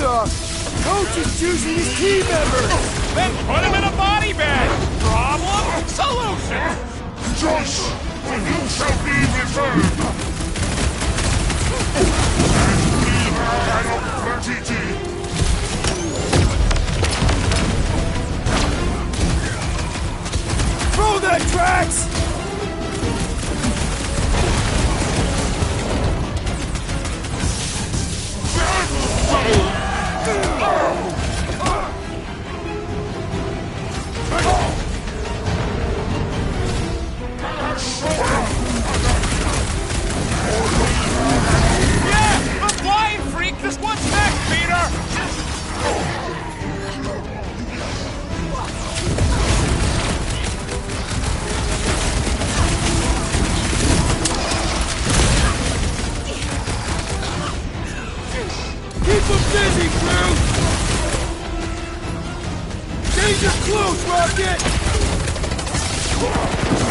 talk. Coach is choosing his team members. Then put him in a body bag. Problem? Solution. Josh, for you shall be returned. And we have TT. Throw that, Drax! Yeah! The flying freak! This what's next, Peter! Keep him busy, crew! Change your clothes, Rocket!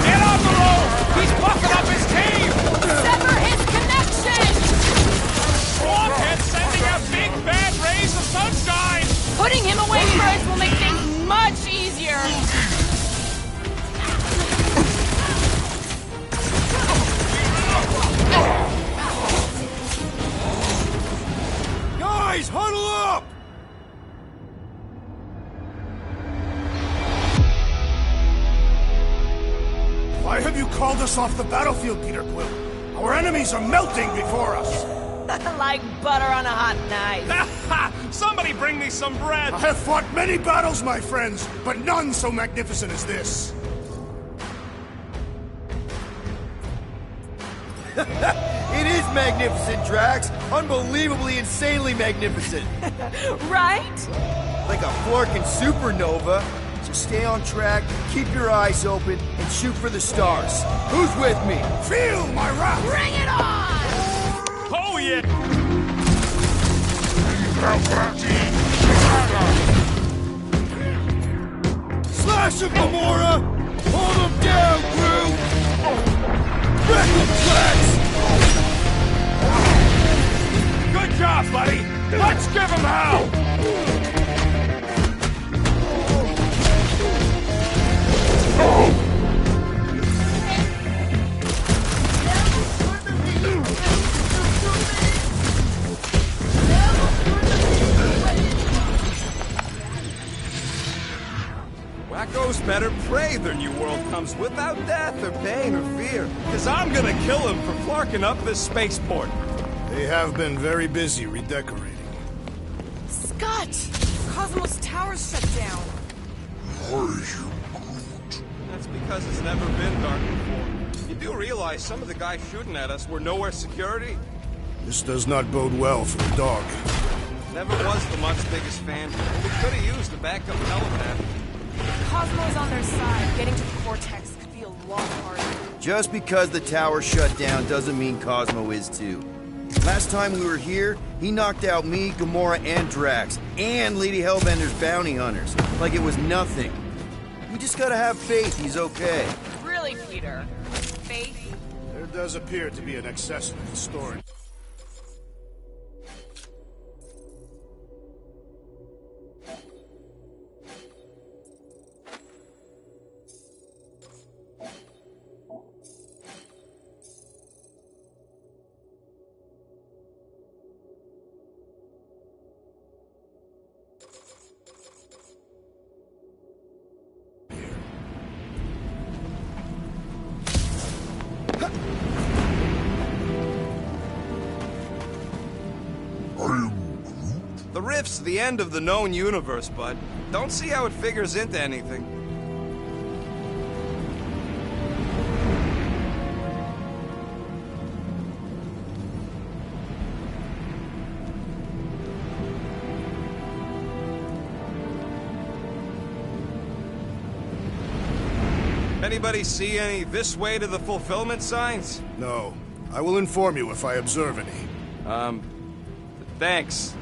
Get on the road! He's bucking up his team! Sever his connection! Swamphead sending out big bad rays of sunshine! Putting him away first will make things much easier. Guys, huddle up! Why have you called us off the battlefield, Peter Quill? Our enemies are melting before us! Like butter on a hot knife. Somebody bring me some bread! I have fought many battles, my friends, but none so magnificent as this. It is magnificent, Drax. Unbelievably, insanely magnificent. Right? Like a flirking supernova. Just stay on track, keep your eyes open, and shoot for the stars. Who's with me? Feel my wrath! Bring it on! Oh yeah! Slash him, Gamora! Hold him down, crew! Wreck him, Drax! Good job, buddy! Let's give him hell! Wacko's better prey their new world comes without death or pain or fear. Cause I'm gonna kill him for flarking up this spaceport. They have been very busy redecorating. Scott! Cosmos Tower's shut down. That's because it's never been dark before. You do realize some of the guys shooting at us were nowhere security? This does not bode well for the dog. Never was the Mutt's biggest fan. We could have used a backup telepad. Cosmo's on their side. Getting to the Vortex could be a lot harder. Just because the tower shut down doesn't mean Cosmo is too. Last time we were here, he knocked out me, Gamora, and Drax, and Lady Hellbender's bounty hunters, like it was nothing. We just gotta have faith he's okay. Really, Peter? Faith? There does appear to be an excess of the story. The rift's the end of the known universe, bud. Don't see how it figures into anything. Anybody see any this way to the fulfillment signs? No. I will inform you if I observe any. Thanks.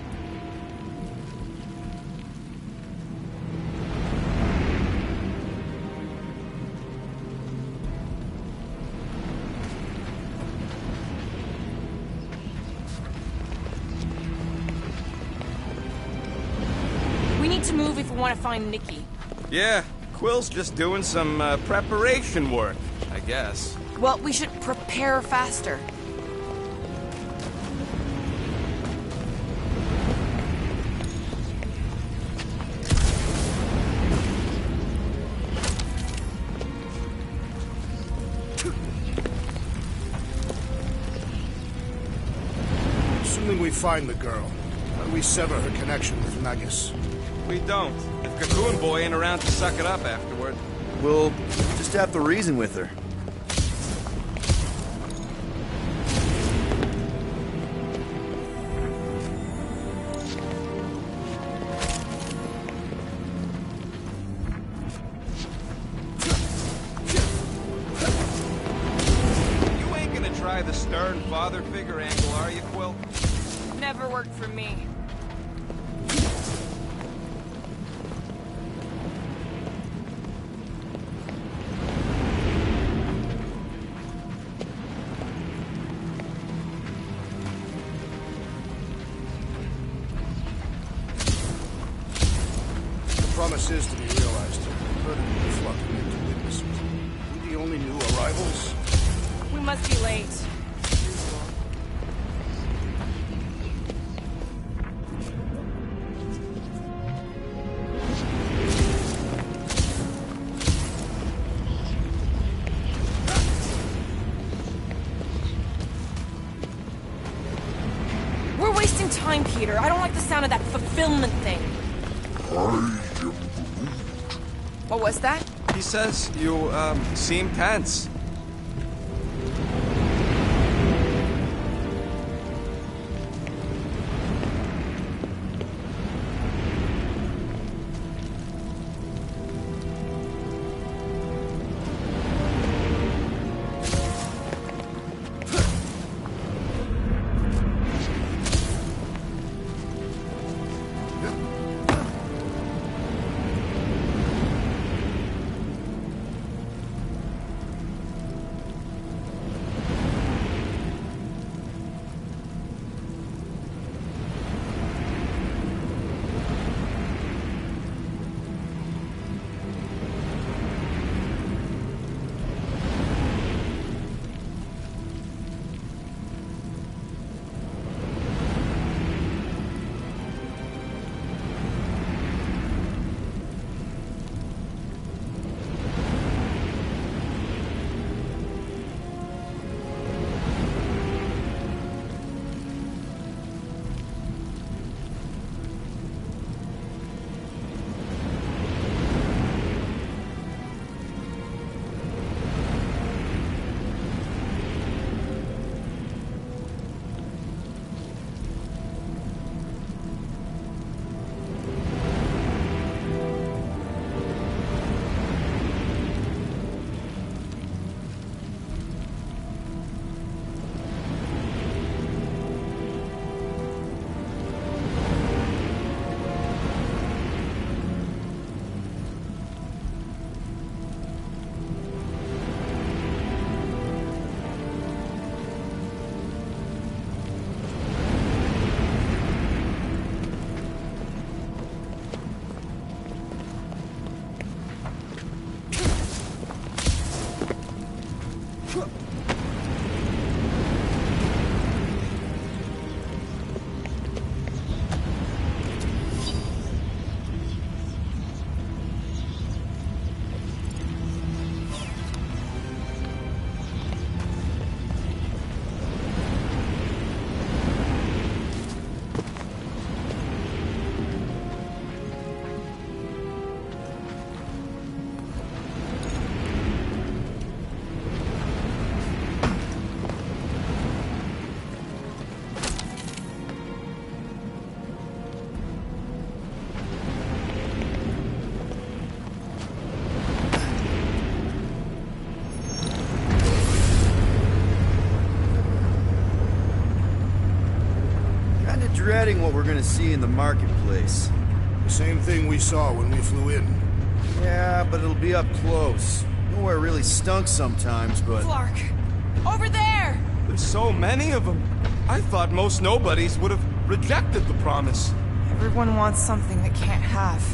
to move if we want to find Nikki. Yeah, Quill's just doing some preparation work, I guess. Well, we should prepare faster. Assuming we find the girl, how do we sever her connection with Magus? We don't. If Cocoon Boy ain't around to suck it up afterward. We'll just have to reason with her. You ain't gonna try the stern father figure angle, are you, Quill? Never worked for me. Promise is to be realized. Heard of you flocking into witnesses. We the only new arrivals? We must be late. We're wasting time, Peter. I don't like the sound of that fulfillment thing. What was that? He says you, seem tense. Dreading what we're gonna see in the marketplace. The same thing we saw when we flew in. Yeah, but it'll be up close. Nowhere really stunk sometimes, but... Clark! Over there! There's so many of them. I thought most nobodies would have rejected the promise. Everyone wants something they can't have.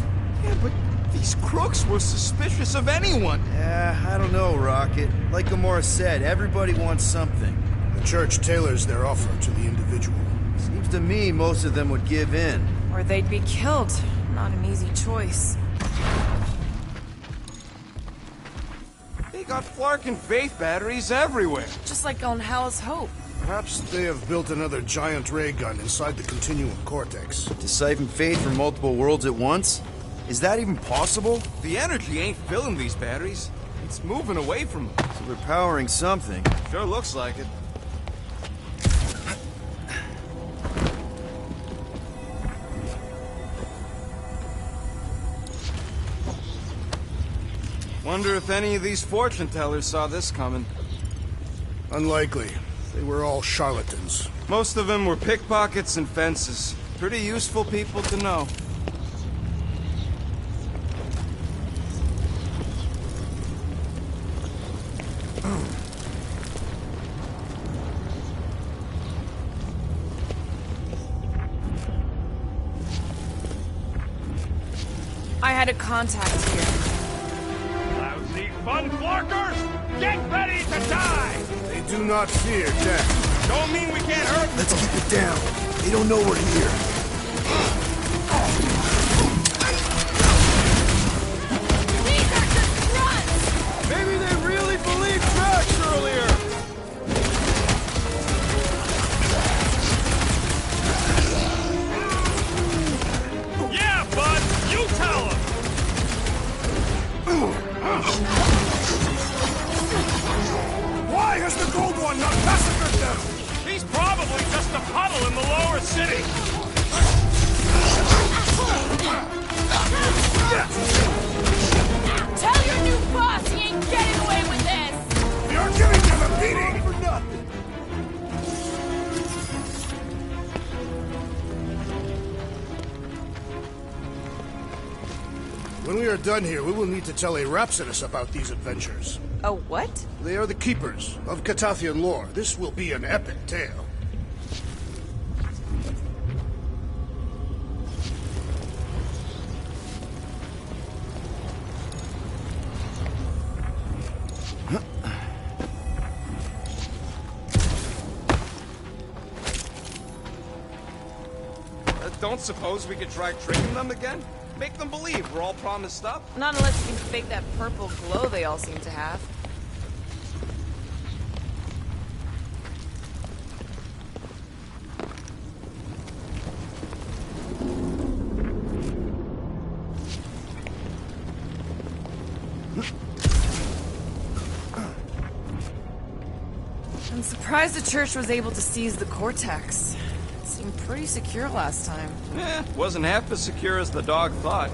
Yeah, but these crooks were suspicious of anyone. I don't know, Rocket. Like Gamora said, everybody wants something. The church tailors their offer to the individual. Seems to me most of them would give in. Or they'd be killed. Not an easy choice. They got Flark and Faith batteries everywhere. Just like on Hal's Hope. Perhaps they have built another giant ray gun inside the Continuum Cortex. To siphon fate from multiple worlds at once? Is that even possible? The energy ain't filling these batteries. It's moving away from them. So they're powering something. Sure looks like it. Wonder if any of these fortune tellers saw this coming. Unlikely. They were all charlatans. Most of them were pickpockets and fences. Pretty useful people to know. I had a contact here. Lousy fun flarkers! Get ready to die! They do not fear death. Don't mean we can't hurt them. Let's keep it down. They don't know we're here. These are just grunts! Maybe they really believed Drax earlier. Yeah, bud! You tell him! Why has the Gold One not massacred them? He's probably just a puddle in the lower city! Tell your new boss he ain't getting away with this! You're giving them a beating for nothing! When we are done here, we will need to tell a Rhapsodus about these adventures. A what? They are the keepers of Catathian lore. This will be an epic tale. Don't suppose we could try tricking them again? Make them believe we're all promised stuff? Not unless you can fake that purple glow they all seem to have. I'm surprised the church was able to seize the Cortex. It seemed pretty secure last time. Wasn't half as secure as the dog thought.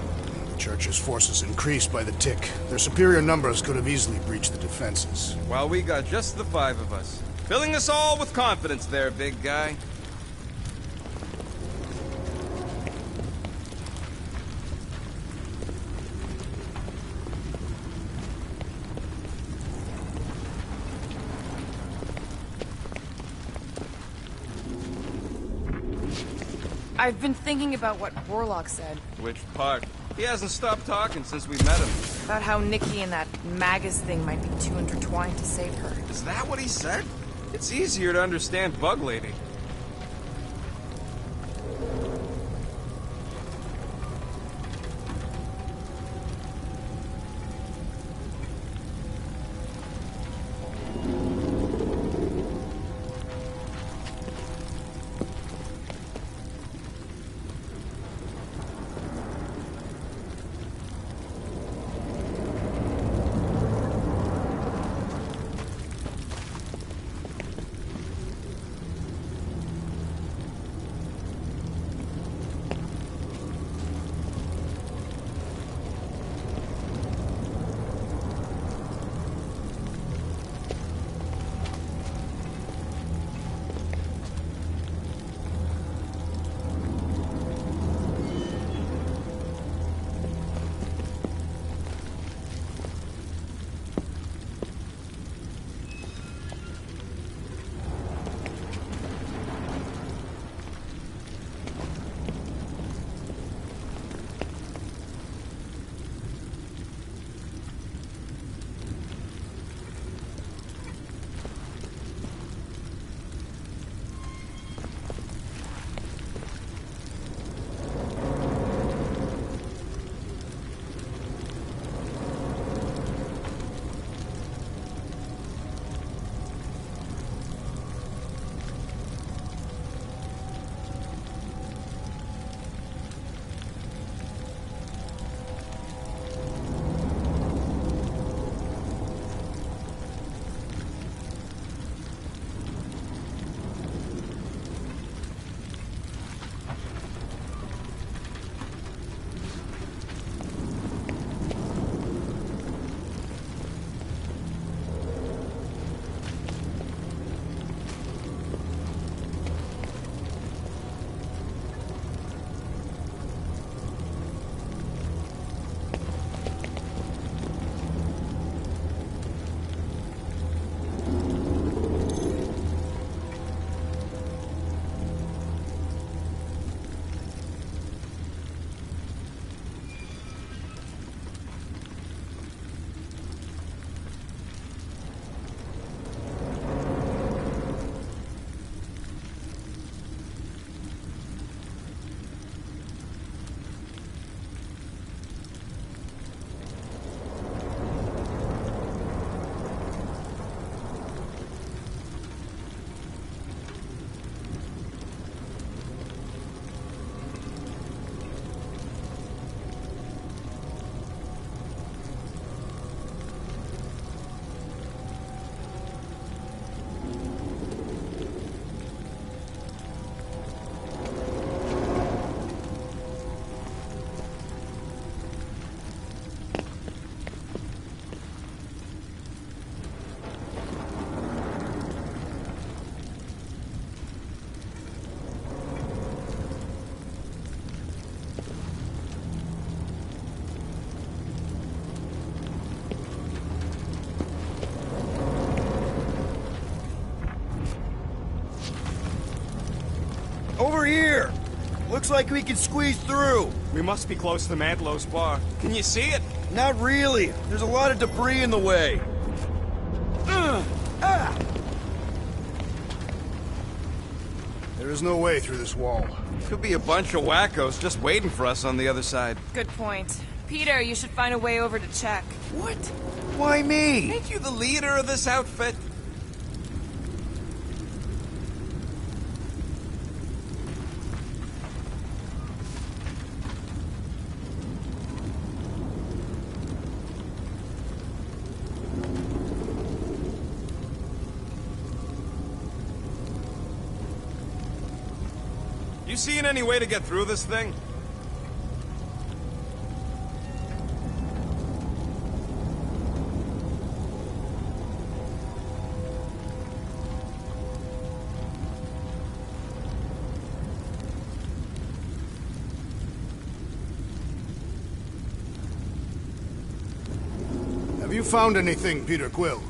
The Church's forces increased by the tick. Their superior numbers could have easily breached the defenses. While we got just the 5 of us. Filling us all with confidence there, big guy. I've been thinking about what Warlock said. Which part? He hasn't stopped talking since we met him. About how Nikki and that Magus thing might be too intertwined to save her. Is that what he said? It's easier to understand Bug Lady. Over here! Looks like we can squeeze through. We must be close to Mantlo's bar. Can you see it? Not really. There's a lot of debris in the way. There is no way through this wall. Could be a bunch of wackos just waiting for us on the other side. Good point. Peter, you should find a way over to check. What? Why me? Ain't you the leader of this outfit? You seeing any way to get through this thing? Have you found anything, Peter Quill?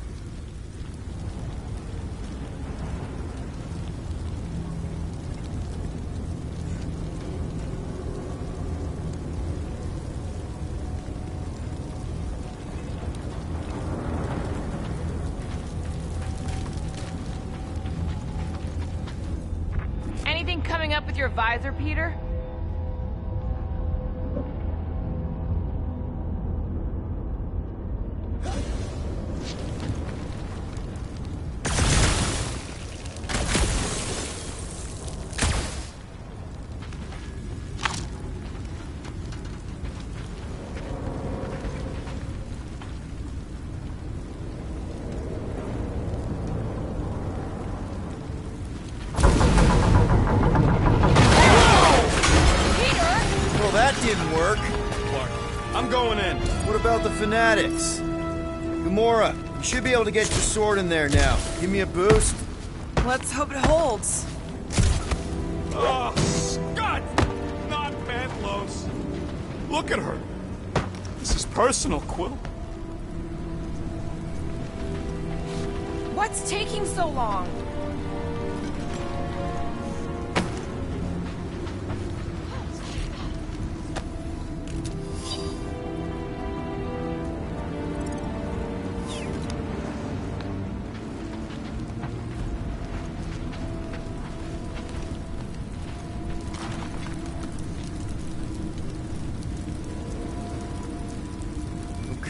Anything coming up with your visor, Peter? That didn't work. Clark, I'm going in. What about the fanatics? Gamora, you should be able to get your sword in there now. Give me a boost. Let's hope it holds. Oh, Scott! Not Mantlo's. Look at her. This is personal, Quill. What's taking so long?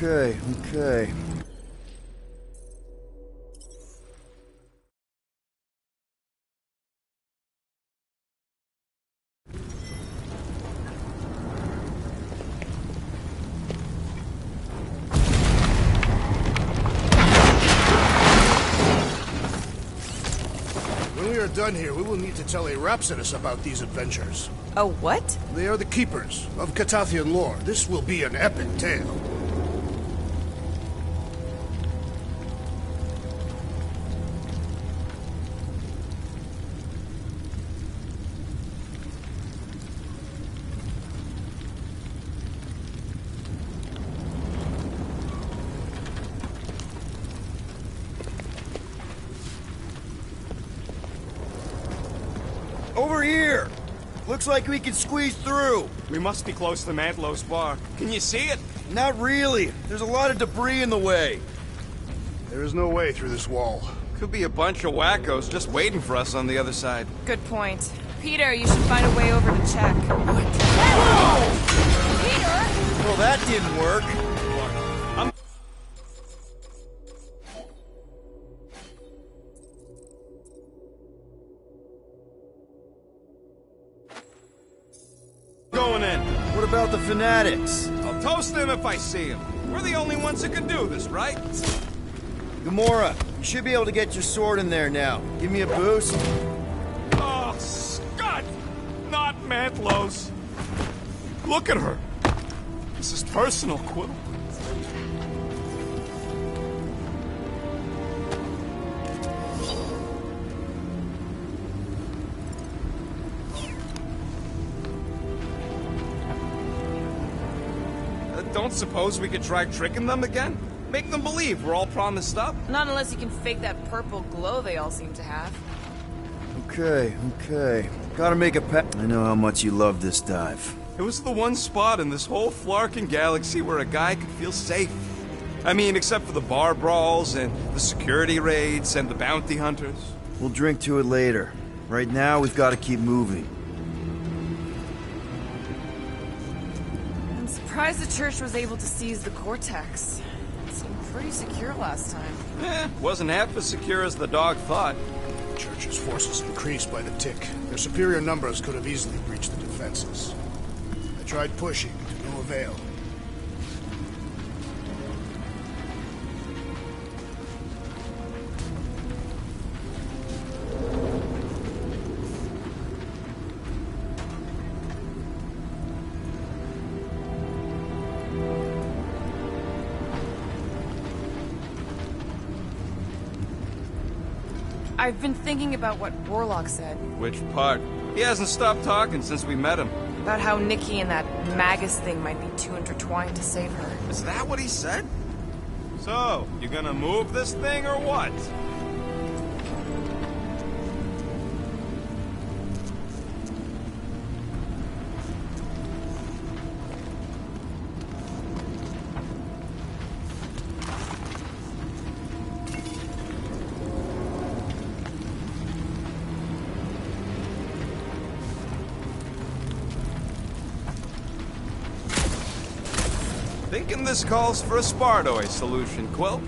Okay. When we are done here, we will need to tell a Rhapsodus about these adventures. Oh, what? They are the keepers of Catathian lore. This will be an epic tale. Over here! Looks like we can squeeze through. We must be close to Mantlo's bar. Can you see it? Not really. There's a lot of debris in the way. There is no way through this wall. Could be a bunch of wackos just waiting for us on the other side. Good point. Peter, you should find a way over to check. What? Peter! Well, that didn't work. I'm going in. What about the fanatics? I'll toast them if I see them. We're the only ones who can do this, right? Gamora, you should be able to get your sword in there now. Give me a boost. Oh, Scott! Not Mantlo's. Look at her. This is personal, Quill. Don't suppose we could try tricking them again? Make them believe we're all promised up? Not unless you can fake that purple glow they all seem to have. Okay. Gotta make a I know how much you love this dive. It was the one spot in this whole Flarkin galaxy where a guy could feel safe. I mean, except for the bar brawls and the security raids and the bounty hunters. We'll drink to it later. Right now, we've got to keep moving. I'm surprised the church was able to seize the Cortex. It seemed pretty secure last time. Wasn't half as secure as the dog thought. The Church's forces increased by the tick. Their superior numbers could have easily breached the defenses. I tried pushing, to no avail. I've been thinking about what Warlock said. Which part? He hasn't stopped talking since we met him. About how Nikki and that Magus thing might be too intertwined to save her. Is that what he said? So, you gonna move this thing or what? Thinking this calls for a Spartoy solution, Quill.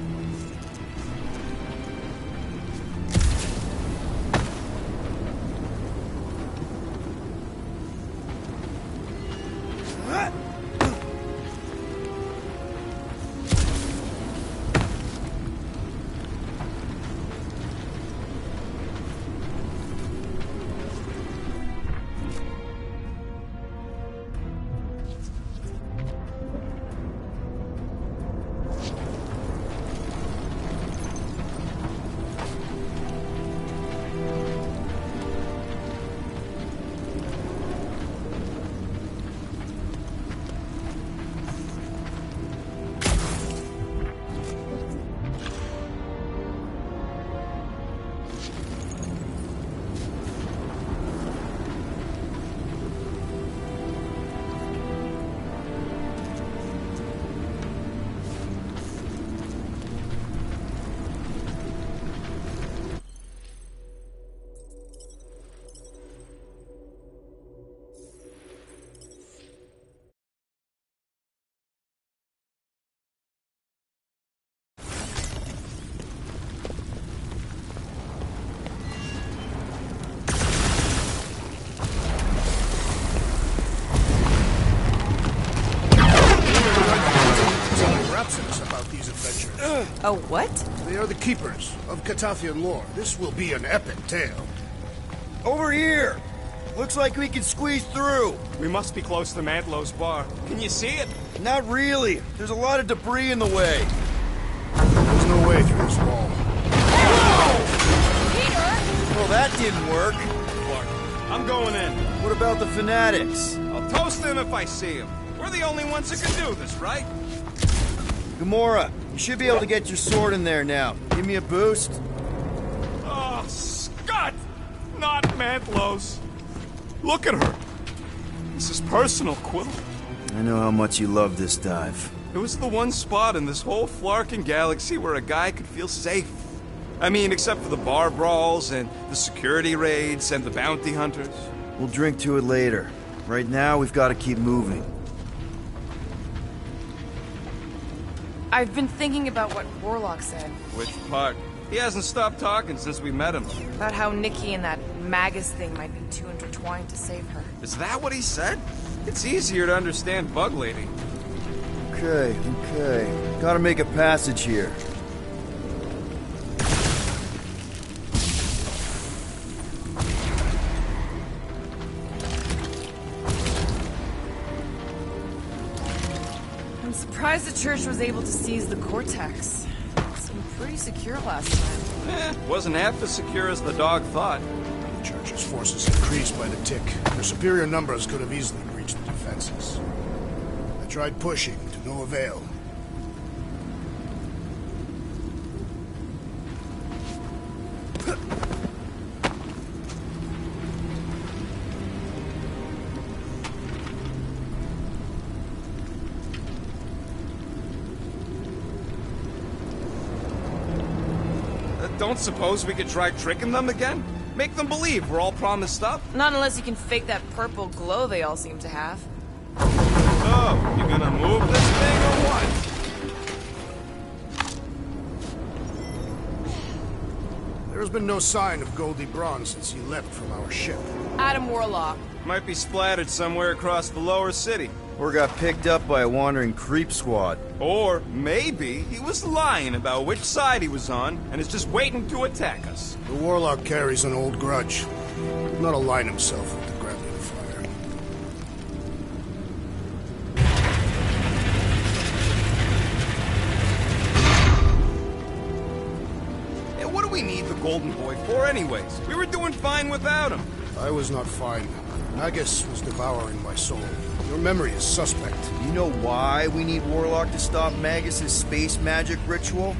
About these adventures. Oh, what? They are the keepers of Katafian lore. This will be an epic tale. Over here! Looks like we can squeeze through. We must be close to Mantlow's bar. Can you see it? Not really. There's a lot of debris in the way. There's no way through this wall. Well, that didn't work. Clark, I'm going in. What about the fanatics? I'll toast them if I see them. We're the only ones that can do this, right? Gamora, you should be able to get your sword in there now. Give me a boost. Oh, Scott! Not Mantlow's. Look at her. This is personal, Quill. I know how much you love this dive. It was the one spot in this whole Flarkin galaxy where a guy could feel safe. I mean, except for the bar brawls and the security raids and the bounty hunters. We'll drink to it later. Right now, we've got to keep moving. I've been thinking about what Warlock said. Which part? He hasn't stopped talking since we met him. About how Nikki and that Magus thing might be too intertwined to save her. Is that what he said? It's easier to understand Bug Lady. Okay. Gotta make a passage here. I'm surprised the church was able to seize the Cortex. It seemed pretty secure last time. Wasn't half as secure as the dog thought. The Church's forces increased by the tick. Their superior numbers could have easily breached the defenses. I tried pushing, to no avail. Don't suppose we could try tricking them again? Make them believe we're all promised up? Not unless you can fake that purple glow they all seem to have. Oh, you gonna move this thing or what? There's been no sign of Goldie Braun since he left from our ship. Adam Warlock. Might be splattered somewhere across the lower city. Or got picked up by a wandering creep squad. Or maybe he was lying about which side he was on and is just waiting to attack us. The Warlock carries an old grudge. He did not align himself with the Grappling Fire. Yeah, what do we need the Golden Boy for anyways? We were doing fine without him. I was not fine. Nagus was devouring my soul. Your memory is suspect. You know why we need Warlock to stop Magus's space magic ritual?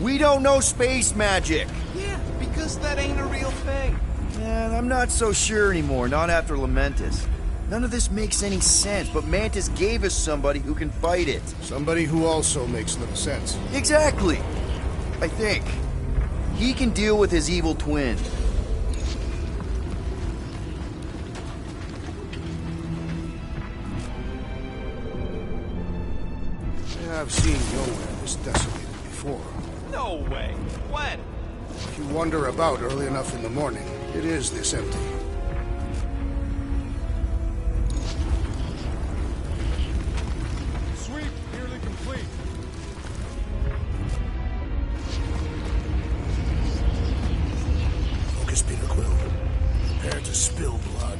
We don't know space magic! Yeah, because that ain't a real thing. Man, I'm not so sure anymore, not after Lamentus. None of this makes any sense, but Mantis gave us somebody who can fight it. Somebody who also makes little sense. Exactly! I think. He can deal with his evil twin. I've seen nowhere this desolated before. No way. When? If you wander about early enough in the morning, it is this empty. Sweep nearly complete. Focus, Peter Quill. Prepare to spill blood.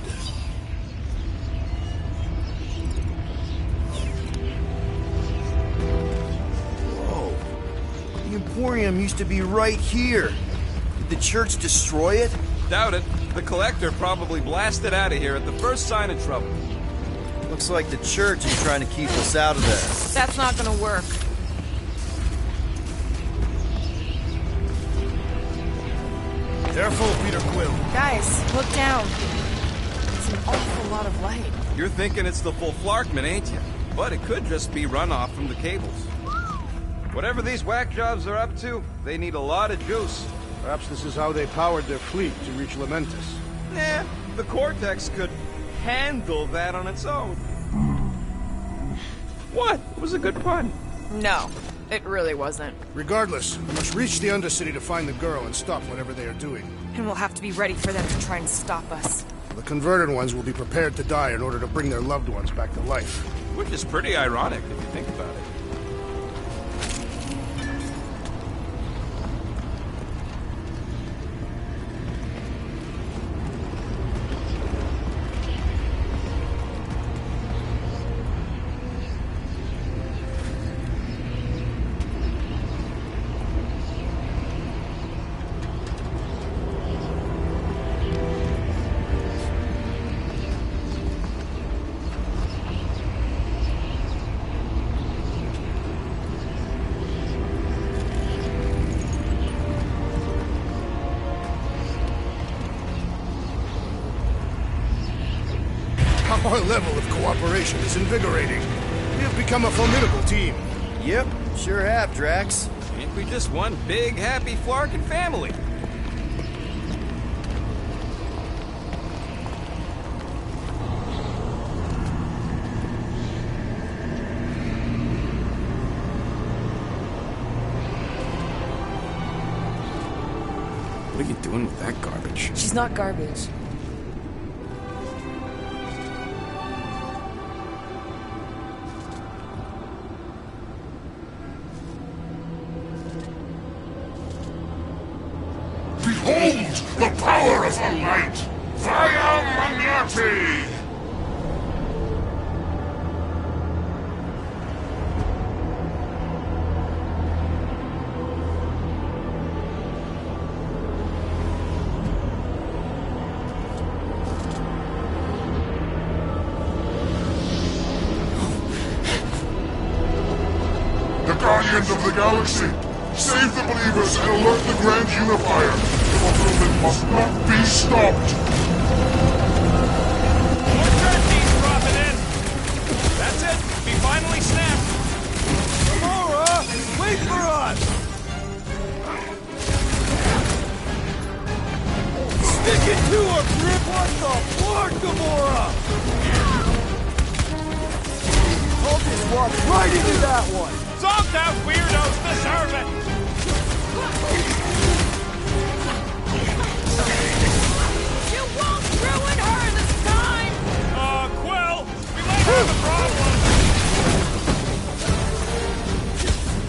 The Emporium used to be right here. Did the church destroy it? Doubt it. The Collector probably blasted out of here at the first sign of trouble. Looks like the church is trying to keep us out of there. That's not gonna work. Careful, Peter Quill. Guys, look down. It's an awful lot of light. You're thinking it's the full Flarkman, ain't you? But it could just be runoff from the cables. Whatever these whack jobs are up to, they need a lot of juice. Perhaps this is how they powered their fleet to reach Lamentus. Nah, the Cortex could handle that on its own. What? It was a good pun. No, it really wasn't. Regardless, we must reach the Undercity to find the girl and stop whatever they are doing. And we'll have to be ready for them to try and stop us. The converted ones will be prepared to die in order to bring their loved ones back to life. Which is pretty ironic if you think about it. Our level of cooperation is invigorating. We have become a formidable team. Yep, sure have, Drax. Ain't we just one big, happy Flarkin family? What are you doing with that garbage? She's not garbage. Behold the power of the light! Via Magnati! The Guardians of the Galaxy! Save the believers and alert the Grand Unifier! The fulfillment must not be stopped! More turkeys dropping in! That's it! We finally snapped! Gamora! Wait for us! me that one! Zonked out weirdos deserve it! You won't ruin her this time! Quill, we might have a problem.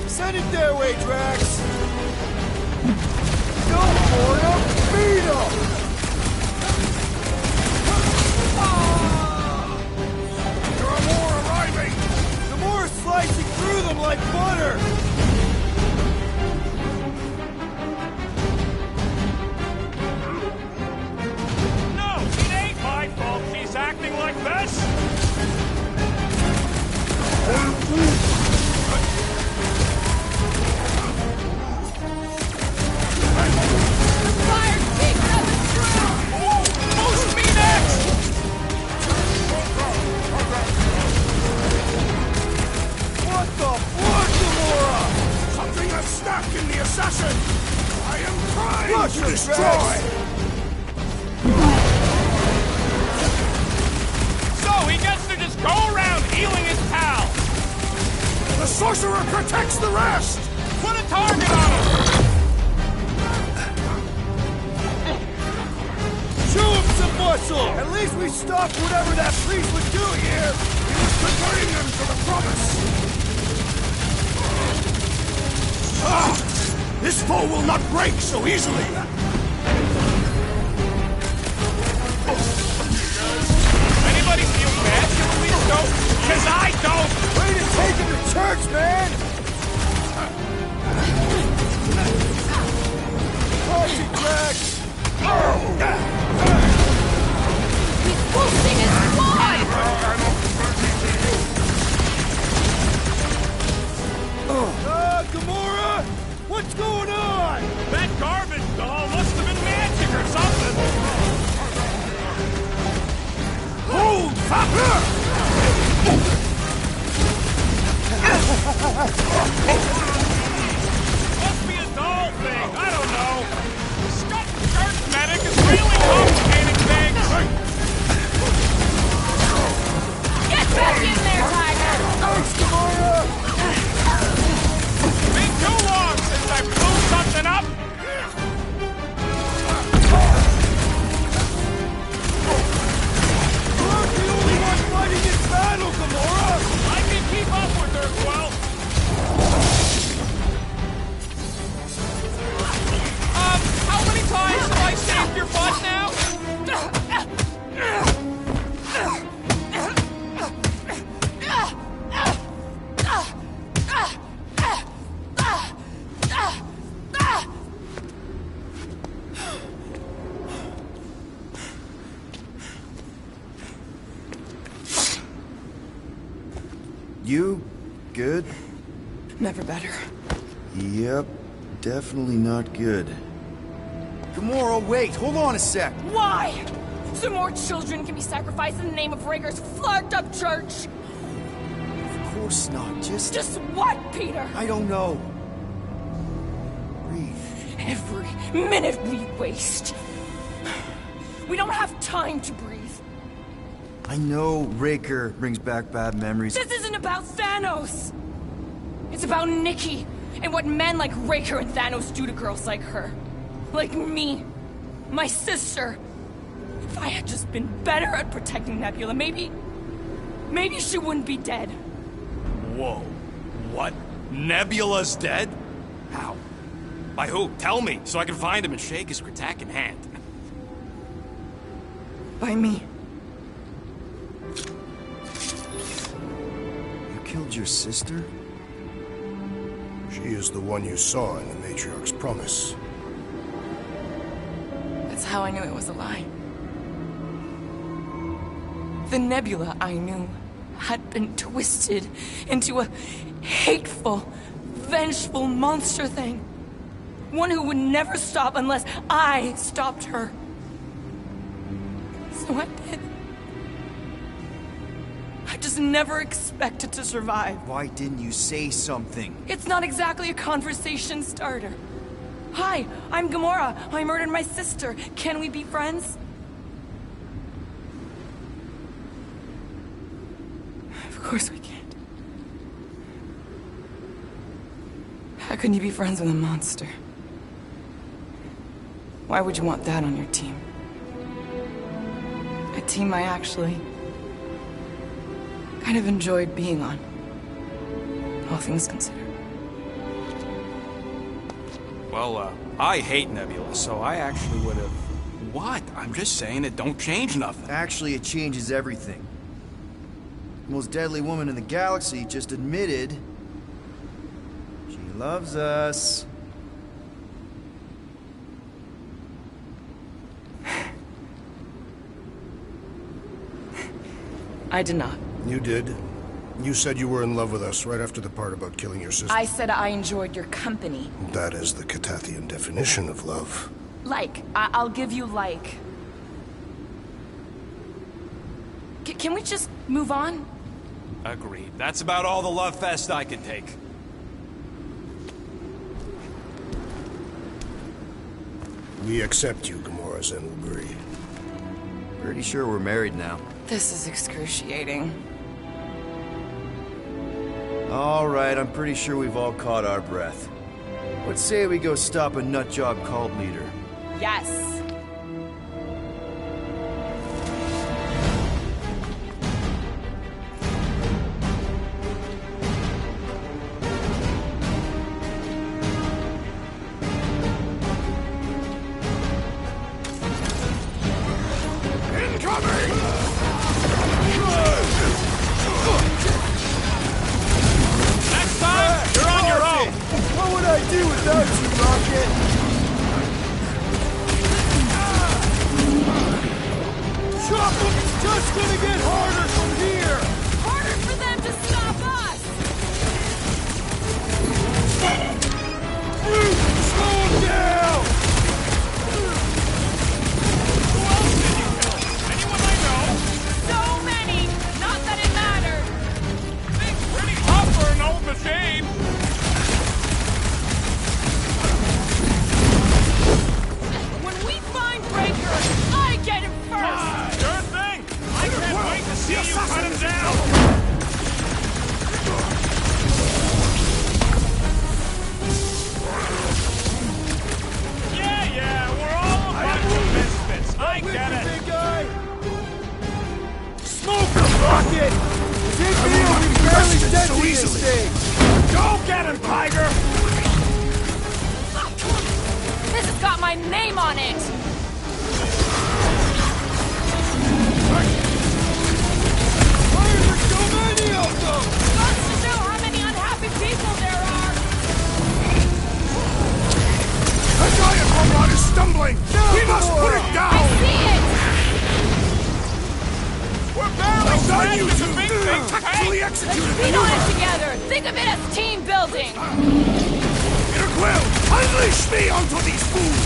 Send it their way, Drax! Go for him! Beat him! There are more arriving! The more slicing through them like butter! No, it ain't my fault she's acting like this! Fire keep coming through! Boost me next! What the fuck, Gamora? Something has stuck in the assassin! I am trying Rush to him, destroy! Drax. So he gets to just go around healing his pal! The sorcerer protects the rest! Put a target on him! Show him some muscle! At least we stopped whatever that priest was doing here! He was converting them to the promise! Ah! This foe will not break so easily! Anybody feel bad for these don't? Cause I don't! Way to take him to church, man! Watch it, Drax! He's boosting his squad! Gamora! What's going on? That garbage doll must have been magic or something! Hold fast! Must be a doll thing, I don't know! Church medic is really complicating things! Get back in there, Tiger! Thanks, Gamora! Been too long since I blew something up! You aren't the only one fighting this battle, Gamora! I can keep up with her, Quill! How many times have I saved your butt now? You good? Never better. Yep, definitely not good. Gamora, wait, hold on a sec. Why? So more children can be sacrificed in the name of Raker's flarked up church? Of course not, Just what, Peter? I don't know. Breathe. Every minute we waste. We don't have time to breathe. I know Raker brings back bad memories. This isn't about Thanos. It's about Nikki and what men like Raker and Thanos do to girls like her. Like me. My sister. If I had just been better at protecting Nebula, maybe she wouldn't be dead. Whoa. What? Nebula's dead? How? By who? Tell me, so I can find him and shake his Kratak in hand. By me. You killed your sister? She is the one you saw in the Matriarch's promise. That's how I knew it was a lie. The Nebula I knew had been twisted into a hateful, vengeful monster thing. One who would never stop unless I stopped her. So I did. I just never expected to survive. Why didn't you say something? It's not exactly a conversation starter. Hi, I'm Gamora. I murdered my sister. Can we be friends? Of course we can't. couldn't you be friends with a monster? Why would you want that on your team? A team I actually kind of enjoyed being on, all things considered. Well, I hate Nebula, so I actually would have... What? I'm just saying it don't change nothing. Actually, it changes everything. The most deadly woman in the galaxy just admitted she loves us. I did not. You did. You said you were in love with us right after the part about killing your sister. I said I enjoyed your company. That is the Catathian definition of love. Like. I'll give you like. Can we just move on? Agreed. That's about all the love fest I can take. We accept you, Gamora Zenobri. Pretty sure we're married now. This is excruciating. All right, I'm pretty sure we've all caught our breath. Let's say we go stop a nutjob cult leader. Yes. Next time, you're on your own! What would I do without you, Rocket? Trouble is just gonna get harder from here! Harder for them to stop us! Slow him down! Who else did you kill? Anyone I know? So many! Not that it mattered! Thing's pretty tough for an old machine. When we find Breaker, I get him first! Sure thing. I can't wait to see you cut him down. Yeah, we're all a bunch of misfits. I get it. Big guy! Smoke him, Rocket! Big deal, we barely dead so easily! Go get him, Tiger! This has got my name on it! Why are there so many of them? Goes to show how many unhappy people there are! The giant robot is stumbling! We must put it I down! see it! We're barely Well done, scratching you the two! big thing, Tactfully Hank. executed Beat on it maneuver! together! Think of it as team building! Peter Quill, unleash me onto these fools!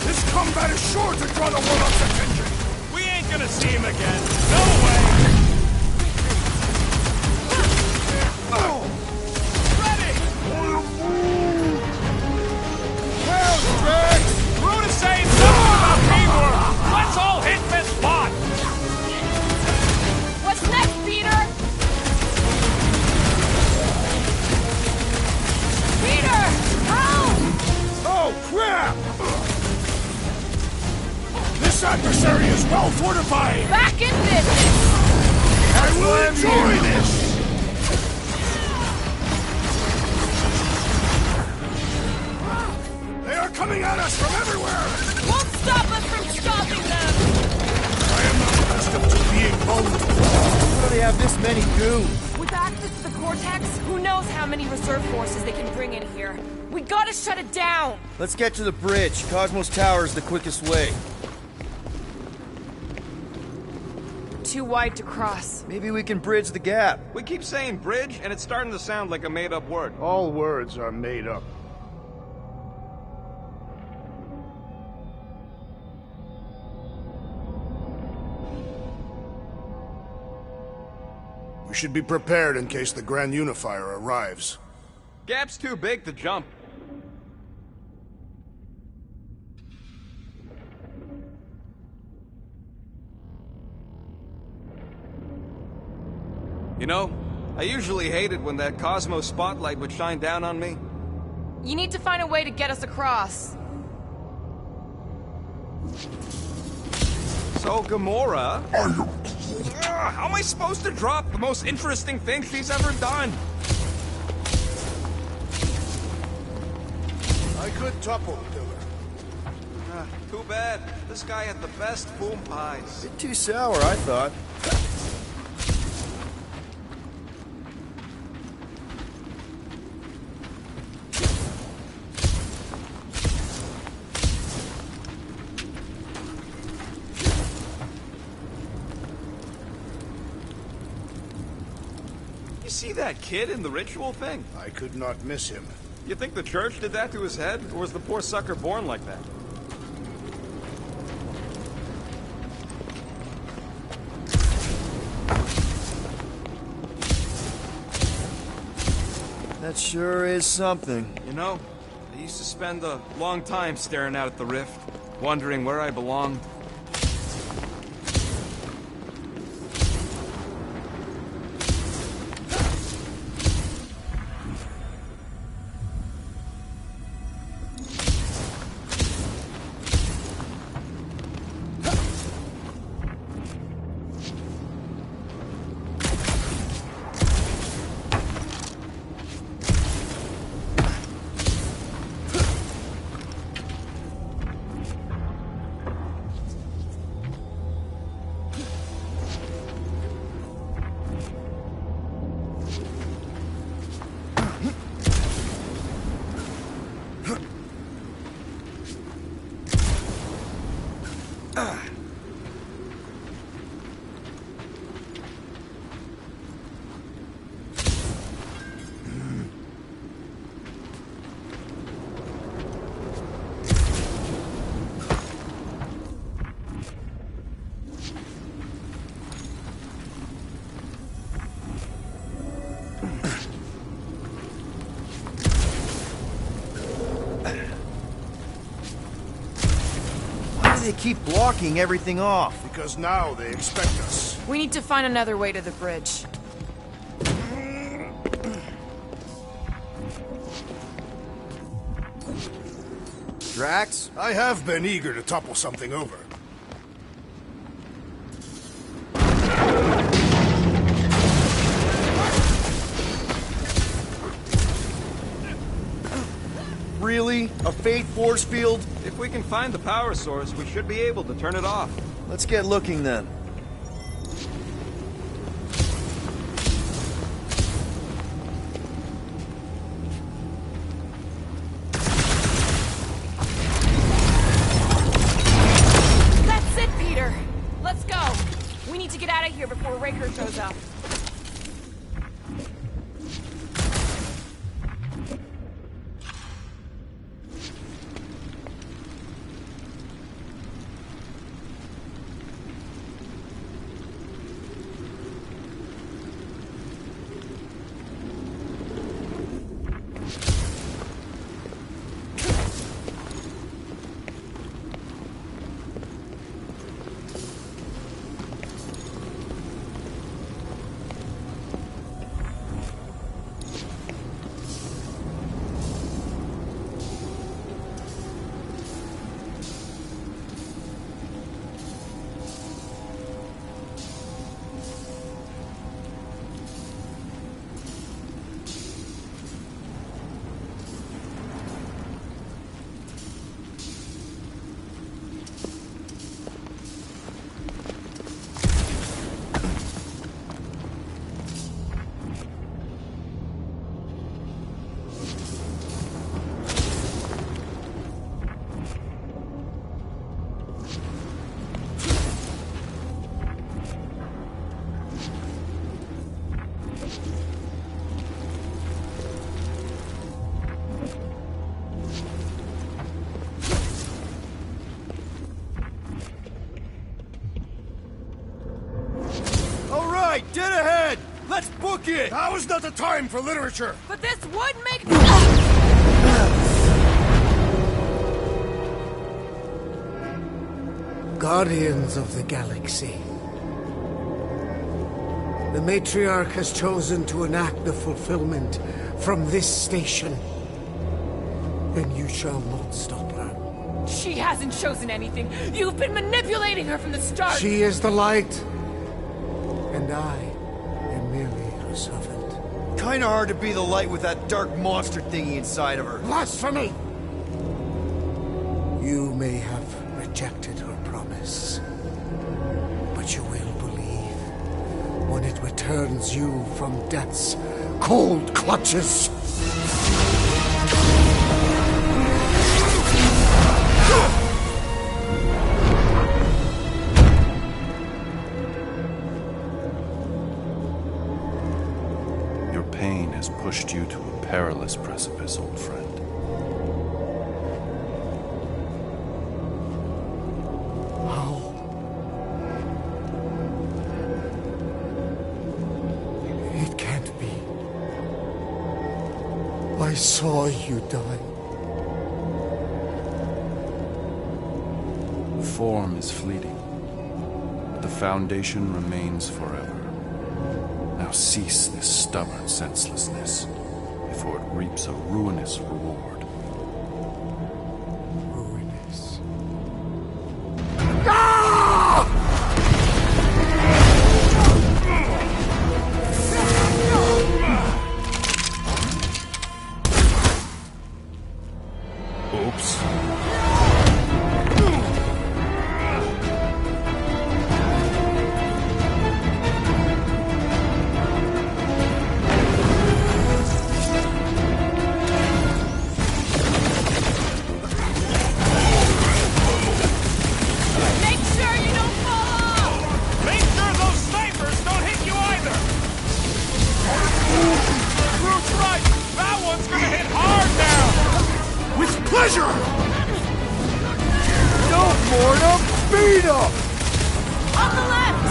This combat is sure to draw the Warlock's attention! We ain't gonna see him again. No way. Ready! Well, Drax! Brutus saying something about teamwork. Let's all hit this spot. What's next, Peter? Peter! Help! Oh, crap! This adversary is well fortified! Back in business! I will enjoy this! They are coming at us from everywhere! Won't stop us from stopping them! I am not accustomed to being vulnerable. How do they have this many goons? With access to the Cortex, who knows how many reserve forces they can bring in here. We gotta shut it down! Let's get to the bridge. Cosmos Tower is the quickest way. Too wide to cross. Maybe we can bridge the gap. We keep saying bridge, and it's starting to sound like a made-up word. All words are made up. We should be prepared in case the Grand Unifier arrives. Gap's too big to jump. You know, I usually hated when that Cosmo spotlight would shine down on me. You need to find a way to get us across. So, Gamora... how am I supposed to drop the most interesting thing she's ever done? I could topple Pillar. Too bad. This guy had the best boom pies. Bit too sour, I thought. You see that kid in the ritual thing? I could not miss him. You think the church did that to his head, or was the poor sucker born like that? That sure is something. You know, I used to spend a long time staring out at the rift, wondering where I belonged. They keep blocking everything off. Because now they expect us. We need to find another way to the bridge. Drax? I have been eager to topple something over. Really? A Fate force field? If we can find the power source, we should be able to turn it off. Let's get looking then. That's it, Peter! Let's go! We need to get out of here before Raker shows up. Dead ahead! Let's book it! Now is not the time for literature! But this would make... Guardians of the Galaxy. The matriarch has chosen to enact the fulfillment from this station. Then you shall not stop her. She hasn't chosen anything. You've been manipulating her from the start. She is the light, and I am merely her servant. Kinda hard to be the light with that dark monster thingy inside of her. Blasphemy! You may have rejected her promise, but you will believe when it returns you from death's cold clutches. Your pain has pushed you to a perilous precipice, old friend. How? It can't be. I saw you die. Form is fleeting, but the foundation remains forever. Now cease this stubborn senselessness, before it reaps a ruinous reward. Ruinous. Oops. Make sure you don't fall off! Make sure those snipers don't hit you either! Groot's right! That one's gonna hit hard now! With pleasure! Don't mourn him! Beat him! On the left!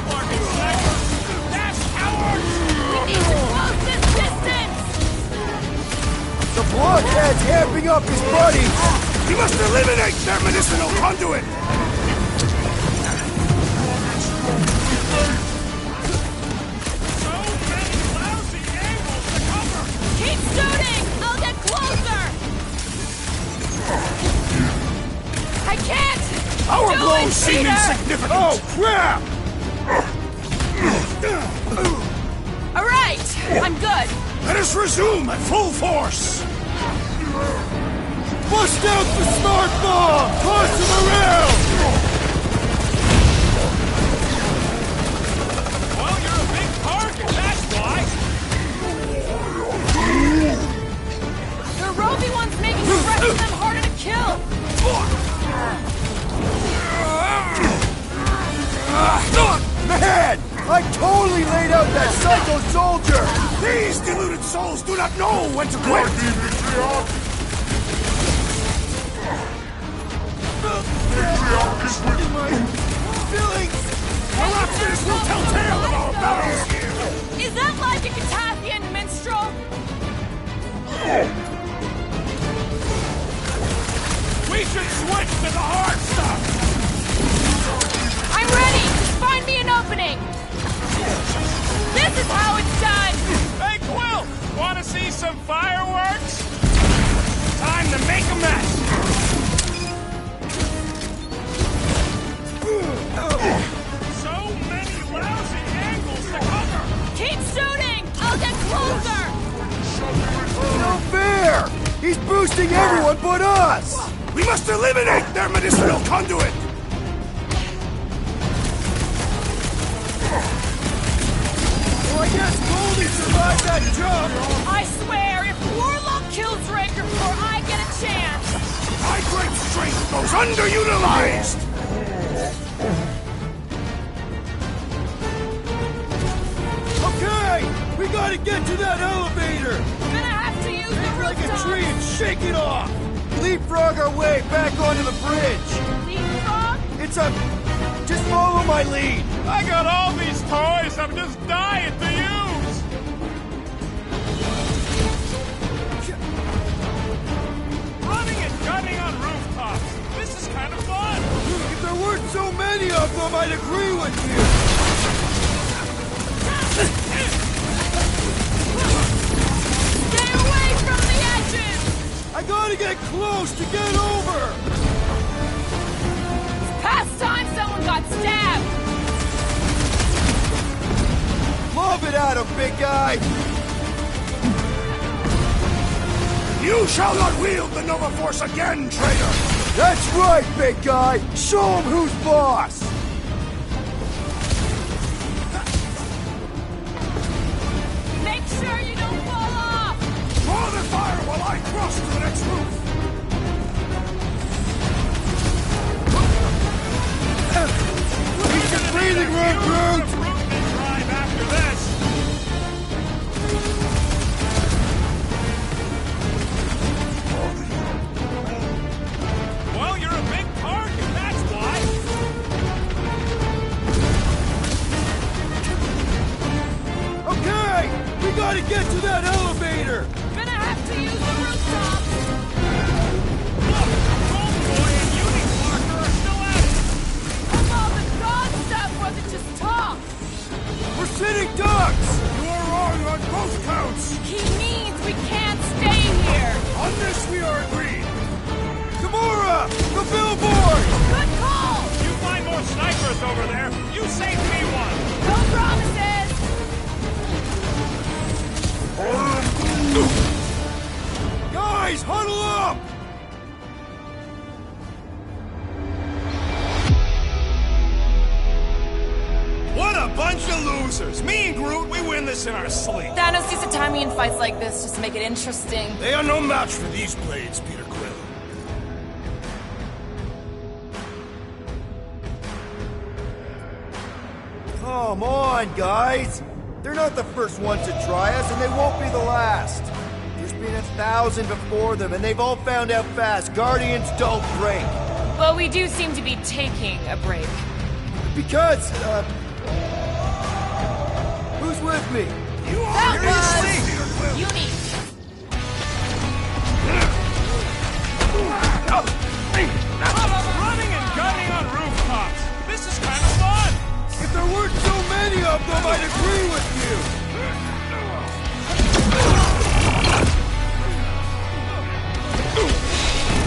Fucking snipers! Dash cowards! We need to close this distance! The blockhead's amping up his buddies! We must eliminate their medicinal conduit! So many lousy angles to cover! Keep shooting! I'll get closer! I can't! Our Do blows it, seem Peter! insignificant! Oh, crap! All right, I'm good. Let us resume at full force! Bust out the smart bomb! Toss him around! Well, you're a big target, that's why! The roving one's making the rest of them harder to kill. Man! I totally laid out that psycho soldier! These deluded souls do not know when to quit! Matriarch is with Feelings! Our actions will tell tale of our battles here! Is that like a Catathian minstrel? We should switch to the hard stuff! I'm ready. Find me an opening. This is how it's done. Hey, Quill! Wanna see some fireworks? Time to make a mess! So many lousy angles to cover! Keep shooting. I'll get closer. No fair! He's boosting everyone but us! We must eliminate their medicinal conduit! Well, I guess Goldie survived that jump! I swear, if Warlock kills Raker before I get a chance. My great strength goes underutilized! Okay! We gotta get to that elevator! Gonna have to use the Make like a rooftop. tree and shake it off! Leapfrog our way back onto the bridge! Leapfrog? It's a... Just follow my lead! I got all these toys I'm just dying to use! Running and gunning on rooftops! This is kind of fun! If there weren't so many of them, I'd agree with you! I gotta get close to get over! Past time someone got stabbed! Love it at him, big guy! You shall not wield the Nova Force again, traitor! That's right, big guy! Show him who's boss! Make sure you don't fall off! Draw the fire while I cross to the next roof! He's just breathing room, Groot! Drive after this! Well, you're a big target, that's why! Okay! We gotta get to that elevator! Gonna have to use the rooftop! Look, Gold Boy and Unicorn are still at it! Hope all the god stuff wasn't just talk! We're sitting ducks! You are wrong on both counts! He means we can't stay here! On this we are agreed! Gamora! The billboard! Good call! You find more snipers over there, you save me one! No promises! Guys, huddle up! What a bunch of losers! Me and Groot, we win this in our sleep! Thanos used to time me in fights like this just to make it interesting. They are no match for these blades, Peter Quill. Come on, guys! They're not the first ones to try us, and they won't be the last. There's been 1,000 before them, and they've all found out fast. Guardians don't break. Well, we do seem to be taking a break. Because, who's with me? You are That seriously, was... Peter Quill! Uni! Running and gunning on rooftops! This is kind of fun! If there weren't so many of them, I'd agree with you.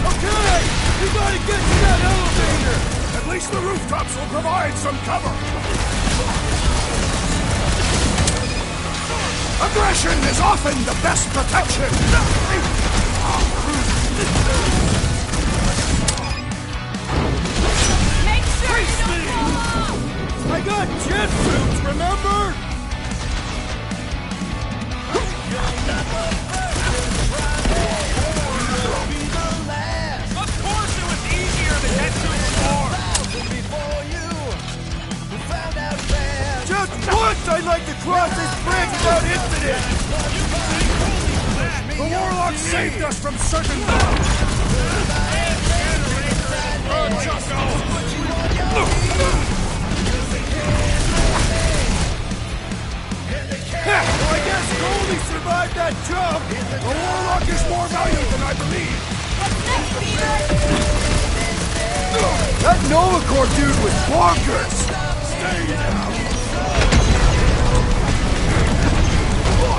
Okay! We gotta get to that elevator! At least the rooftops will provide some cover! Aggression is often the best protection! Make sure you don't fall off! I got jet suits, remember? Of course it was easier to get to before! Just once I'd like to cross this bridge without incident! The Warlock saved us from certain blows! Well, I guess Goldie survived that jump! The Warlock is more valued than I believe! That Nova Corps dude was bonkers! Stay down!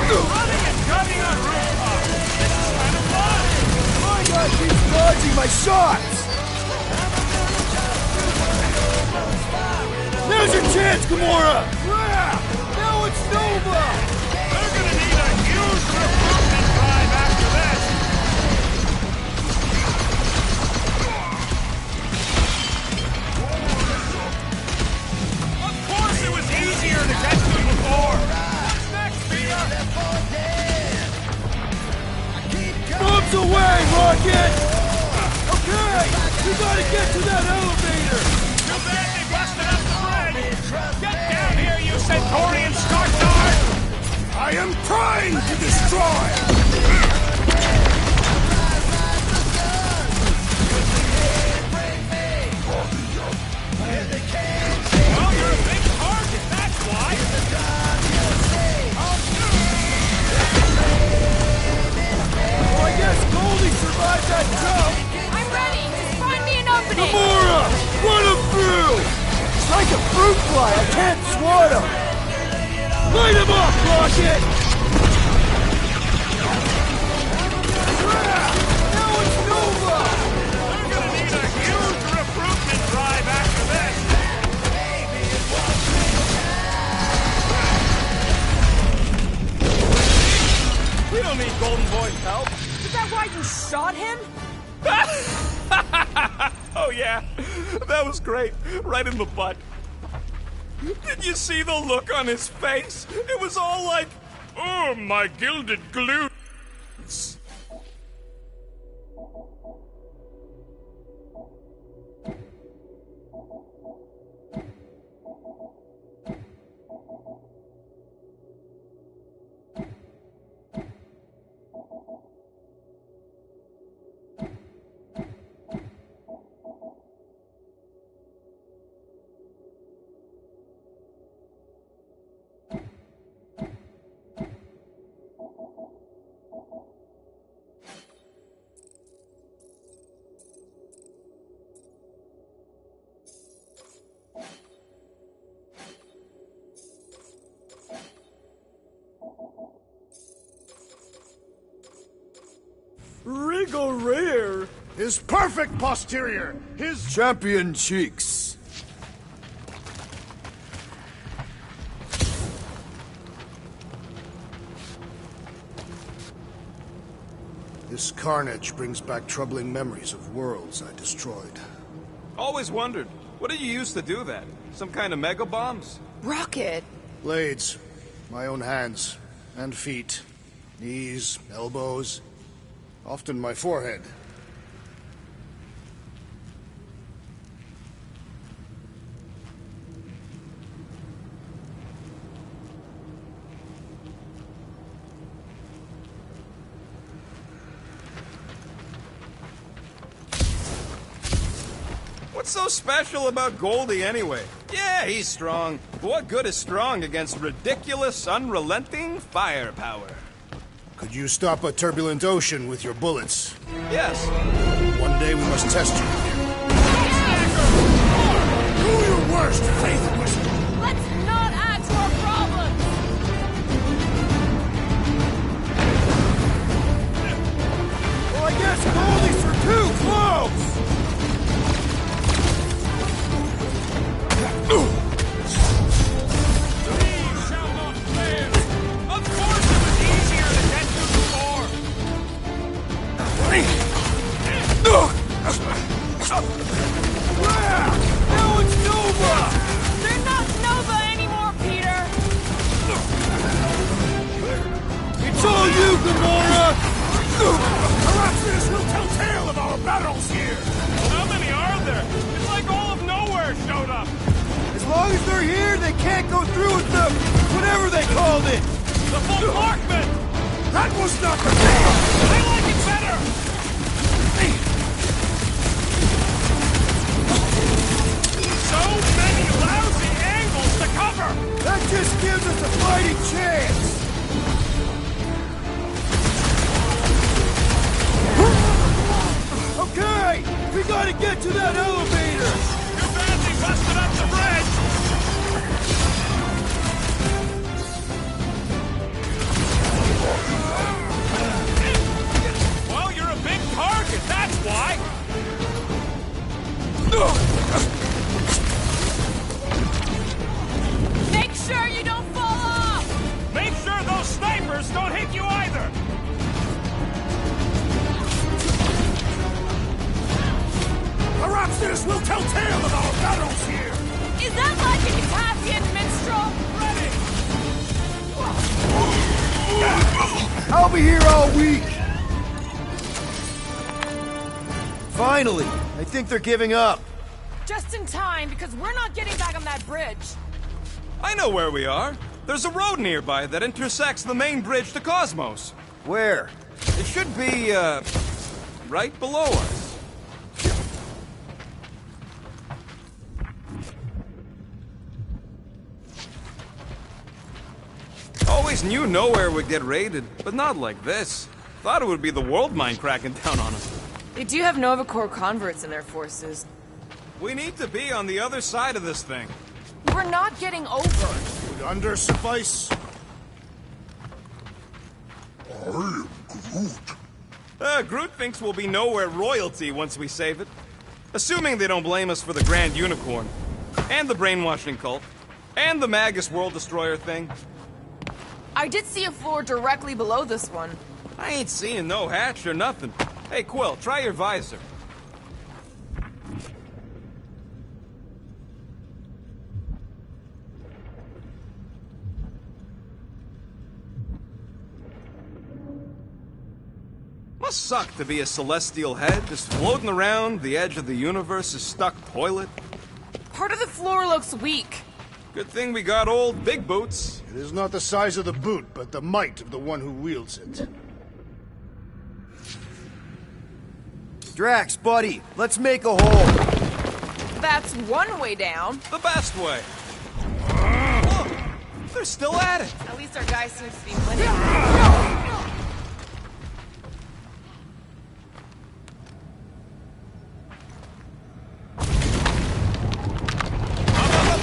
Running and gunning on rooftops! This is kind of fun! My guy keeps dodging my shots! There's your chance, Gamora! Yeah! Now it's Nova! They're gonna need a huge recruitment drive after this! Of course it was easier to get to before! What's next, Peter? Bombs away, Rocket! Okay! We gotta get to that elevator! Too bad they busted up the bridge! Get down here, you Centaurian Startard! I am trying to destroy! Well, you're a big target, that's why! Well, I guess Goldie survived that jump! I'm ready! Just find me an opening! Gamora! Run him through! It's like a fruit fly, I can't swat him! Light him up, Rocket! Now yeah, that was great. Right in the butt. Did you see the look on his face? It was all like, oh, my gilded glutes. Rigor His perfect posterior! His Champion cheeks. This carnage brings back troubling memories of worlds I destroyed. Always wondered, what did you use to do that? Some kind of mega bombs? Rocket! Blades. My own hands. And feet. Knees, elbows. Often my forehead. What's so special about Goldie anyway? Yeah, he's strong. But what good is strong against ridiculous, unrelenting firepower? Could you stop a turbulent ocean with your bullets? Yes. One day we must test you here. Do your worst, Faith Whisper! Let's not add to our problems! Well, I guess Goldie's for too close! Now it's Nova! They're not Nova anymore, Peter! It's all you, Gamora! Perhaps this will tell tale of our battles here! How many are there? It's like all of nowhere showed up! As long as they're here, they can't go through with them, whatever they called it! The full Markman! That was not the name! I like it better! So many lousy angles to cover! That just gives us a fighting chance! Okay! We gotta get to that elevator! Too bad they busted up the bridge! Well, you're a big target, that's why! Make sure you don't fall off! Make sure those snipers don't hit you either! Perhaps this will tell tale of our battles here! Is that like an Italian minstrel? Ready! I'll be here all week! Finally! I think they're giving up. Just in time, because we're not getting back on that bridge. I know where we are. There's a road nearby that intersects the main bridge to Cosmos. Where? It should be, right below us. Always knew nowhere would get raided, but not like this. Thought it would be the world mine cracking down on us. They do have Nova Corps converts in their forces. We need to be on the other side of this thing. We're not getting over. Would under suffice? I am Groot. Groot thinks we'll be nowhere royalty once we save it. Assuming they don't blame us for the Grand Unicorn, and the brainwashing cult, and the Magus World Destroyer thing. I did see a floor directly below this one. I ain't seeing no hatch or nothing. Hey, Quill, try your visor. Must suck to be a celestial head, just floating around the edge of the universe's stuck toilet. Part of the floor looks weak. Good thing we got old Big Boots. It is not the size of the boot, but the might of the one who wields it. Drax, buddy, let's make a hole. That's one way down. The best way. Look, they're still at it. At least our guy seems to be winning.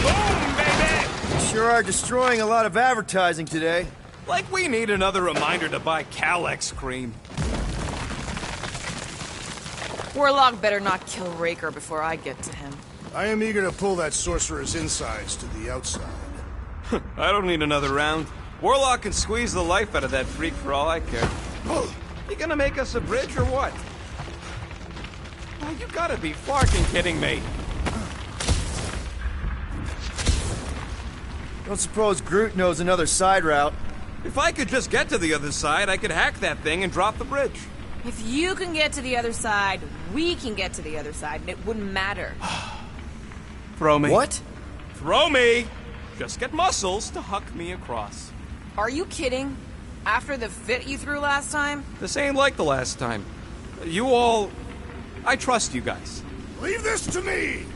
Boom, baby! Sure are destroying a lot of advertising today. Like we need another reminder to buy Calex cream. Warlock better not kill Raker before I get to him. I am eager to pull that sorcerer's insides to the outside. I don't need another round. Warlock can squeeze the life out of that freak for all I care. You gonna make us a bridge or what? Oh, you gotta be fucking kidding me. Don't suppose Groot knows another side route. If I could just get to the other side, I could hack that thing and drop the bridge. If you can get to the other side, we can get to the other side, and it wouldn't matter. Throw me. What? Throw me! Just get muscles to huck me across. Are you kidding? After the fit you threw last time? This ain't like the last time. You all... I trust you guys. Leave this to me!